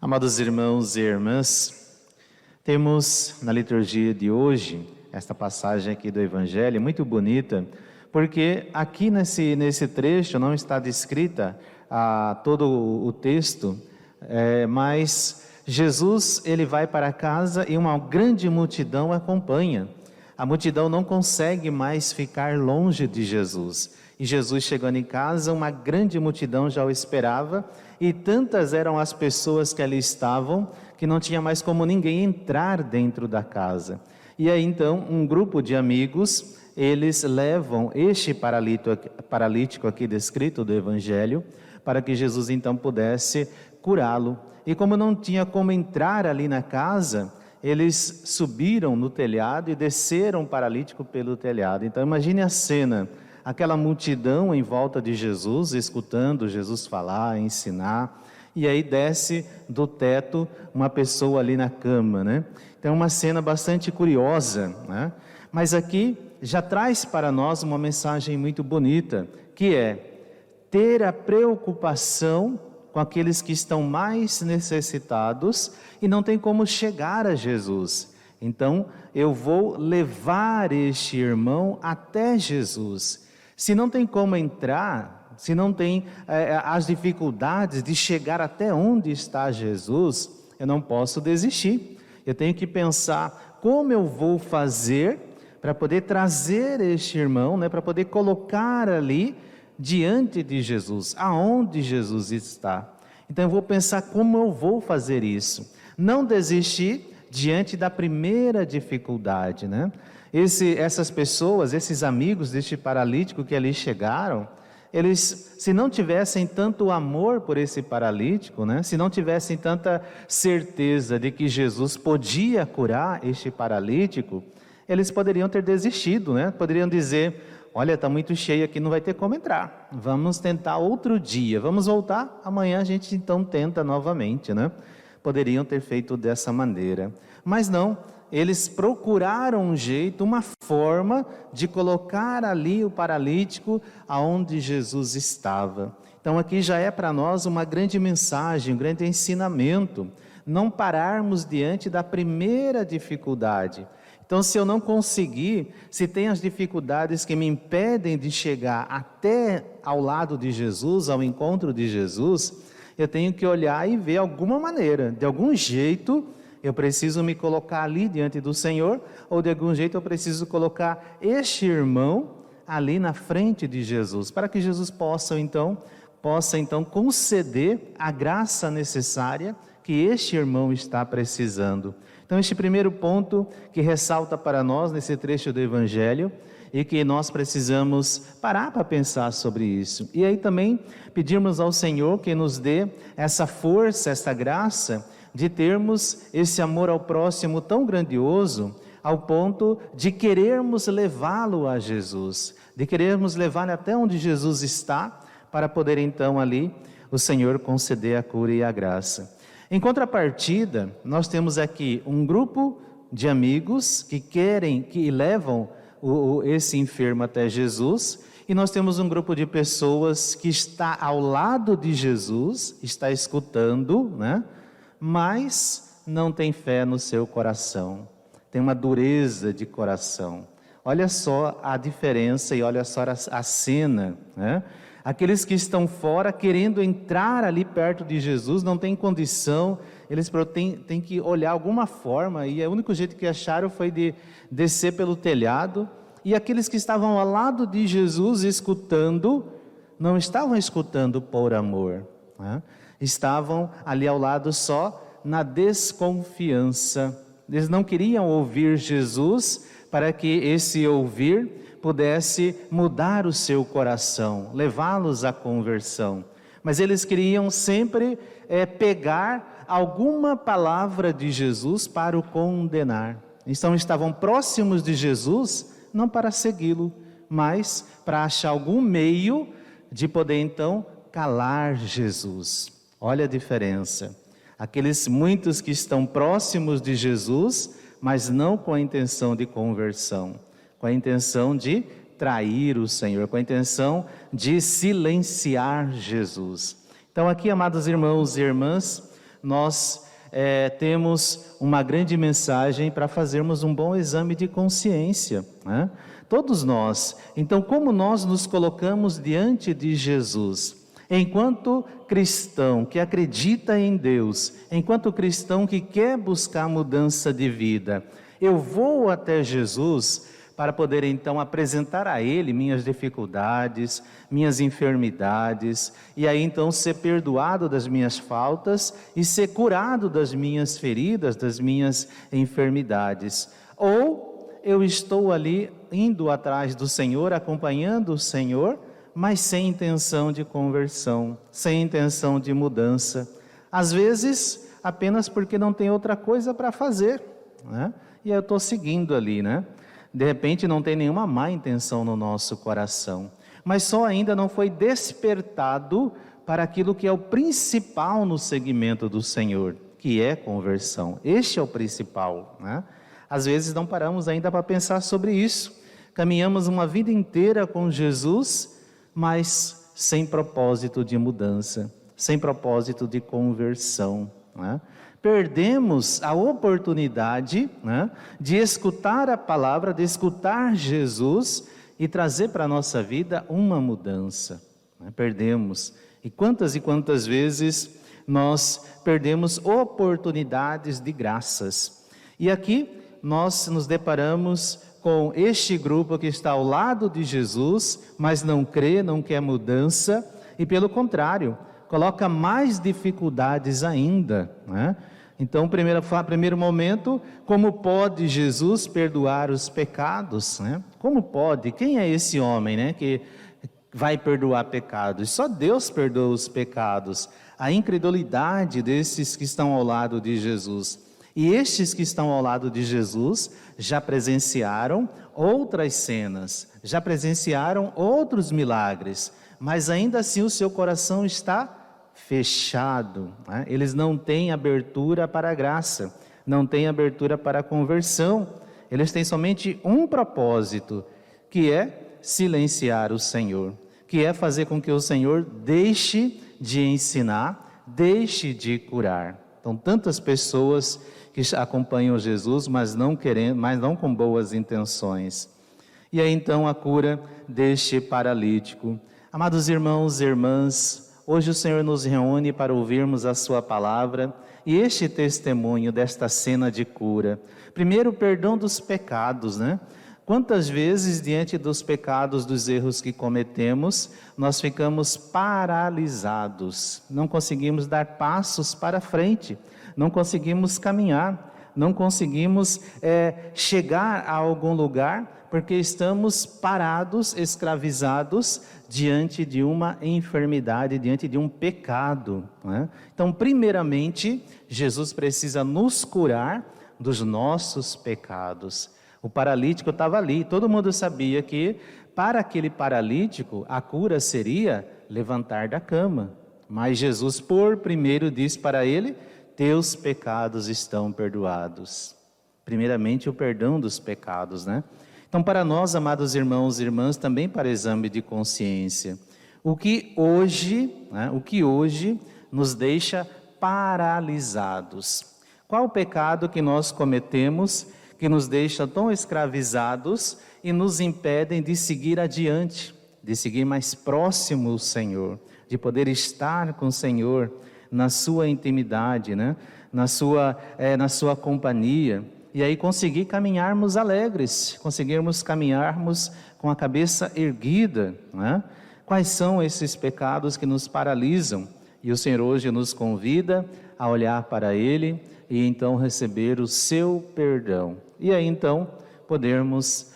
Amados irmãos e irmãs, temos na liturgia de hoje esta passagem aqui do Evangelho muito bonita, porque aqui nesse trecho não está descrita todo o texto, mas Jesus ele vai para casa e uma grande multidão acompanha. A multidão não consegue mais ficar longe de Jesus. E Jesus chegando em casa, uma grande multidão já o esperava, e tantas eram as pessoas que ali estavam, que não tinha mais como ninguém entrar dentro da casa. E aí então, um grupo de amigos, eles levam este paralítico aqui descrito do Evangelho, para que Jesus então pudesse curá-lo. E como não tinha como entrar ali na casa, eles subiram no telhado e desceram o paralítico pelo telhado. Então imagine a cena, aquela multidão em volta de Jesus, escutando Jesus falar, ensinar, e aí desce do teto uma pessoa ali na cama, né? Então uma cena bastante curiosa, né? Mas aqui já traz para nós uma mensagem muito bonita, que é ter a preocupação com aqueles que estão mais necessitados e não tem como chegar a Jesus. Então eu vou levar este irmão até Jesus. Se não tem como entrar, se não tem as dificuldades de chegar até onde está Jesus, eu não posso desistir. Eu tenho que pensar como eu vou fazer para poder trazer este irmão, né, para poder colocar ali diante de Jesus, aonde Jesus está. Então eu vou pensar como eu vou fazer isso. Não desistir diante da primeira dificuldade, né? Essas pessoas, esses amigos deste paralítico que ali chegaram, eles, se não tivessem tanto amor por esse paralítico, né? Se não tivessem tanta certeza de que Jesus podia curar este paralítico, eles poderiam ter desistido, né? Poderiam dizer: olha, está muito cheio aqui, não vai ter como entrar, vamos tentar outro dia, vamos voltar, amanhã a gente então tenta novamente, né? Poderiam ter feito dessa maneira, mas não, eles procuraram um jeito, uma forma de colocar ali o paralítico aonde Jesus estava. Então aqui já é para nós uma grande mensagem, um grande ensinamento, não pararmos diante da primeira dificuldade. Então, se eu não conseguir, se tem as dificuldades que me impedem de chegar até ao lado de Jesus, ao encontro de Jesus, eu tenho que olhar e ver alguma maneira, de algum jeito, eu preciso me colocar ali diante do Senhor, ou de algum jeito eu preciso colocar este irmão ali na frente de Jesus, para que Jesus possa então conceder a graça necessária que este irmão está precisando. Então este primeiro ponto que ressalta para nós nesse trecho do Evangelho, e que nós precisamos parar para pensar sobre isso. E aí também pedirmos ao Senhor que nos dê essa força, essa graça, de termos esse amor ao próximo tão grandioso, ao ponto de querermos levá-lo a Jesus, de querermos levá-lo até onde Jesus está, para poder então ali o Senhor conceder a cura e a graça. Em contrapartida, nós temos aqui um grupo de amigos que levam esse enfermo até Jesus, e nós temos um grupo de pessoas que está ao lado de Jesus, está escutando, né? Mas não tem fé no seu coração, tem uma dureza de coração. Olha só a diferença e olha só a cena, né? Aqueles que estão fora querendo entrar ali perto de Jesus, não tem condição, eles têm que olhar alguma forma, e o único jeito que acharam foi de descer pelo telhado. E aqueles que estavam ao lado de Jesus escutando, não estavam escutando por amor, né? Estavam ali ao lado só na desconfiança. Eles não queriam ouvir Jesus para que esse ouvir pudesse mudar o seu coração, levá-los à conversão. Mas eles queriam sempre pegar alguma palavra de Jesus para o condenar. Então estavam próximos de Jesus, não para segui-lo, mas para achar algum meio de poder então calar Jesus. Olha a diferença. Aqueles muitos que estão próximos de Jesus, mas não com a intenção de conversão, com a intenção de trair o Senhor, com a intenção de silenciar Jesus. Então aqui, amados irmãos e irmãs, nós temos uma grande mensagem para fazermos um bom exame de consciência, né? Todos nós. Então, como nós nos colocamos diante de Jesus? Enquanto cristão que acredita em Deus, enquanto cristão que quer buscar mudança de vida, eu vou até Jesus para poder então apresentar a Ele minhas dificuldades, minhas enfermidades, e aí então ser perdoado das minhas faltas e ser curado das minhas feridas, das minhas enfermidades. Ou eu estou ali indo atrás do Senhor, acompanhando o Senhor, mas sem intenção de conversão, sem intenção de mudança. Às vezes, apenas porque não tem outra coisa para fazer, né? E eu estou seguindo ali, né? De repente não tem nenhuma má intenção no nosso coração, mas só ainda não foi despertado para aquilo que é o principal no segmento do Senhor, que é conversão. Este é o principal, né? Às vezes não paramos ainda para pensar sobre isso. Caminhamos uma vida inteira com Jesus, mas sem propósito de mudança, sem propósito de conversão, né? Perdemos a oportunidade, né, de escutar a palavra, de escutar Jesus e trazer para a nossa vida uma mudança, né? Perdemos. E quantas vezes nós perdemos oportunidades de graças. E aqui nós nos deparamos com este grupo que está ao lado de Jesus, mas não crê, não quer mudança, e pelo contrário, coloca mais dificuldades ainda, né? Então, primeiro momento, como pode Jesus perdoar os pecados, né? Como pode? Quem é esse homem, né, que vai perdoar pecados? Só Deus perdoa os pecados. A incredulidade desses que estão ao lado de Jesus. E estes que estão ao lado de Jesus já presenciaram outras cenas, já presenciaram outros milagres, mas ainda assim o seu coração está fechado, né? Eles não têm abertura para a graça, não têm abertura para a conversão. Eles têm somente um propósito, que é silenciar o Senhor, que é fazer com que o Senhor deixe de ensinar, deixe de curar. Então, tantas pessoas que acompanham Jesus, mas não com boas intenções. E aí então a cura deste paralítico. Amados irmãos e irmãs, hoje o Senhor nos reúne para ouvirmos a sua palavra e este testemunho desta cena de cura. Primeiro, o perdão dos pecados, né? Quantas vezes, diante dos pecados, dos erros que cometemos, nós ficamos paralisados, não conseguimos dar passos para frente, não conseguimos caminhar, não conseguimos chegar a algum lugar, porque estamos parados, escravizados, diante de uma enfermidade, diante de um pecado, né? Então, primeiramente, Jesus precisa nos curar dos nossos pecados. O paralítico estava ali, todo mundo sabia que para aquele paralítico a cura seria levantar da cama, mas Jesus primeiro disse para ele: teus pecados estão perdoados. Primeiramente o perdão dos pecados, né? Então, para nós, amados irmãos e irmãs, também para exame de consciência, o que hoje nos deixa paralisados? Qual o pecado que nós cometemos que nos deixa tão escravizados e nos impedem de seguir adiante, de seguir mais próximo o Senhor, de poder estar com o Senhor na sua intimidade, né? na sua companhia, e aí conseguir caminharmos alegres, conseguirmos caminharmos com a cabeça erguida, né? Quais são esses pecados que nos paralisam? E o Senhor hoje nos convida a olhar para Ele e então receber o seu perdão. E aí então podermos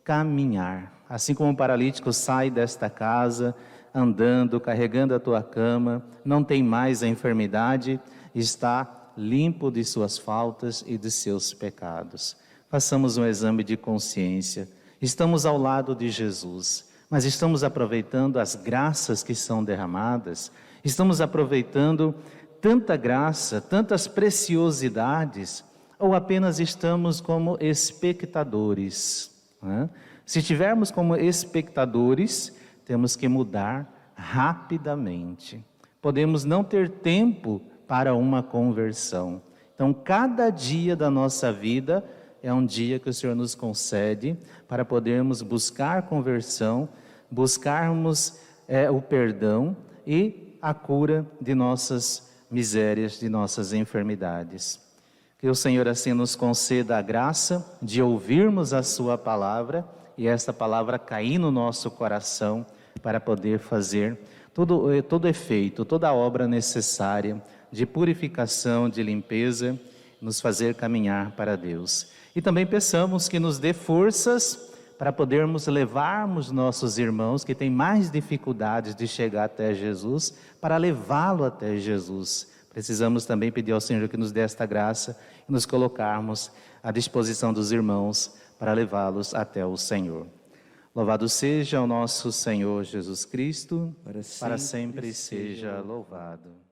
caminhar. Assim como o paralítico sai desta casa, andando, carregando a tua cama, não tem mais a enfermidade, está limpo de suas faltas e de seus pecados. Façamos um exame de consciência. Estamos ao lado de Jesus, mas estamos aproveitando as graças que são derramadas, estamos aproveitando tanta graça, tantas preciosidades, ou apenas estamos como espectadores, né? Se estivermos como espectadores, temos que mudar rapidamente. Podemos não ter tempo para uma conversão. Então, cada dia da nossa vida é um dia que o Senhor nos concede para podermos buscar conversão, buscarmos o perdão e a cura de nossas misérias, de nossas enfermidades. Que o Senhor assim nos conceda a graça de ouvirmos a sua palavra e esta palavra cair no nosso coração para poder fazer todo efeito, toda a obra necessária de purificação, de limpeza, nos fazer caminhar para Deus. E também peçamos que nos dê forças para podermos levarmos nossos irmãos que têm mais dificuldades de chegar até Jesus, para levá-lo até Jesus. Precisamos também pedir ao Senhor que nos dê esta graça e nos colocarmos à disposição dos irmãos para levá-los até o Senhor. Louvado seja o nosso Senhor Jesus Cristo, para sempre seja louvado.